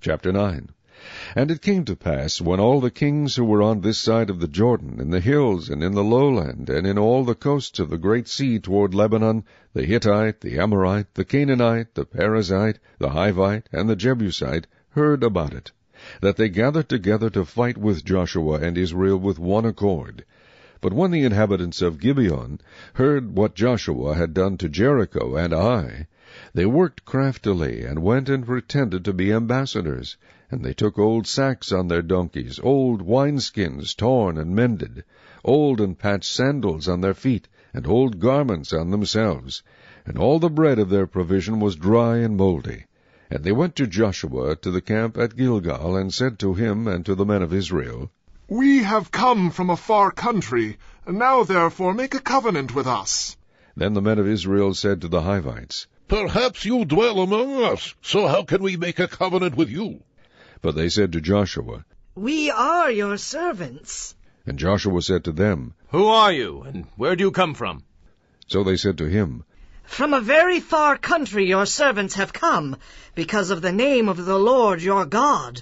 Chapter 9. And it came to pass, when all the kings who were on this side of the Jordan, in the hills, and in the lowland, and in all the coasts of the great sea toward Lebanon, the Hittite, the Amorite, the Canaanite, the Perizzite, the Hivite, and the Jebusite, heard about it, that they gathered together to fight with Joshua and Israel with one accord. But when the inhabitants of Gibeon heard what Joshua had done to Jericho and Ai, they worked craftily, and went and pretended to be ambassadors. And they took old sacks on their donkeys, old wineskins torn and mended, old and patched sandals on their feet, and old garments on themselves. And all the bread of their provision was dry and mouldy. And they went to Joshua to the camp at Gilgal, and said to him and to the men of Israel, We have come from a far country, and now therefore make a covenant with us. Then the men of Israel said to the Hivites, Perhaps you dwell among us, so how can we make a covenant with you? But they said to Joshua, We are your servants. And Joshua said to them, Who are you, and where do you come from? So they said to him, From a very far country your servants have come, because of the name of the Lord your God.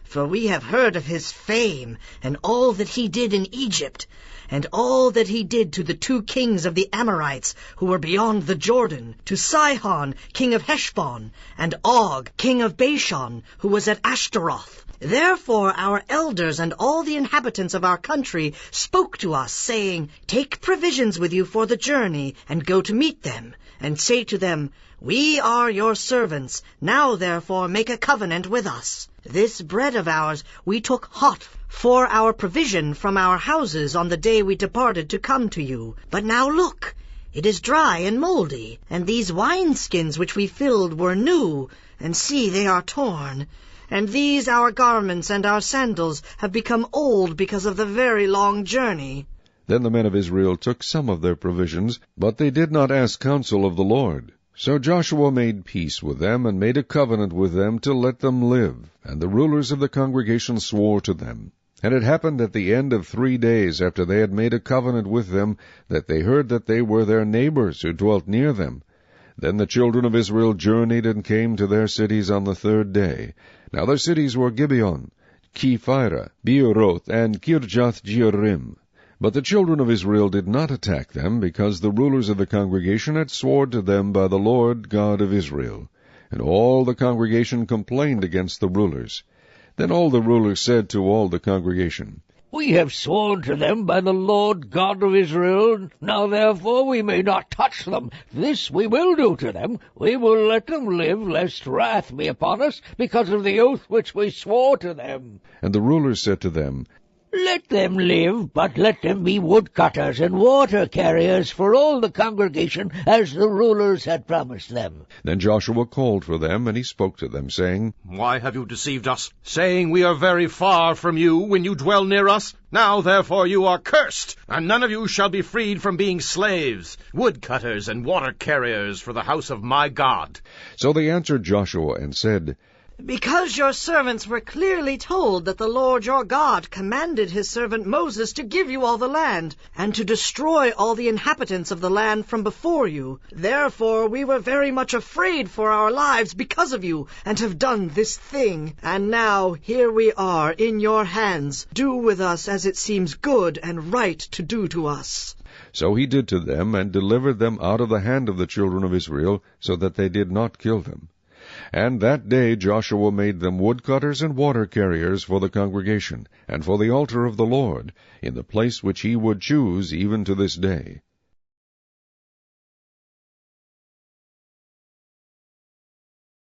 For we have heard of his fame, and all that he did in Egypt, and all that he did to the 2 kings of the Amorites who were beyond the Jordan, to Sihon, king of Heshbon, and Og, king of Bashan, who was at Ashtaroth. Therefore our elders and all the inhabitants of our country spoke to us, saying, Take provisions with you for the journey, and go to meet them, and say to them, We are your servants, now therefore make a covenant with us. This bread of ours we took hot for our provision from our houses on the day we departed to come to you. But now look, it is dry and mouldy, and these wineskins which we filled were new, and see, they are torn. And these our garments and our sandals have become old because of the very long journey. Then the men of Israel took some of their provisions, but they did not ask counsel of the Lord. So Joshua made peace with them, and made a covenant with them to let them live. And the rulers of the congregation swore to them. And it happened at the end of 3 days after they had made a covenant with them, that they heard that they were their neighbors who dwelt near them. Then the children of Israel journeyed and came to their cities on the 3rd day. Now their cities were Gibeon, Chephirah, Beeroth, and Kirjath-jearim. But the children of Israel did not attack them, because the rulers of the congregation had sworn to them by the Lord God of Israel. And all the congregation complained against the rulers. Then all the rulers said to all the congregation, We have sworn to them by the Lord God of Israel. Now therefore we may not touch them. This we will do to them. We will let them live, lest wrath be upon us, because of the oath which we swore to them. And the rulers said to them, Let them live, but let them be woodcutters and water carriers for all the congregation, as the rulers had promised them. Then Joshua called for them, and he spoke to them, saying, Why have you deceived us, saying we are very far from you when you dwell near us? Now therefore you are cursed, and none of you shall be freed from being slaves, woodcutters and water carriers for the house of my God. So they answered Joshua and said, Because your servants were clearly told that the Lord your God commanded his servant Moses to give you all the land, and to destroy all the inhabitants of the land from before you. Therefore we were very much afraid for our lives because of you, and have done this thing. And now here we are in your hands. Do with us as it seems good and right to do to us. So he did to them, and delivered them out of the hand of the children of Israel, so that they did not kill them. And that day Joshua made them woodcutters and water carriers for the congregation, and for the altar of the Lord, in the place which he would choose even to this day.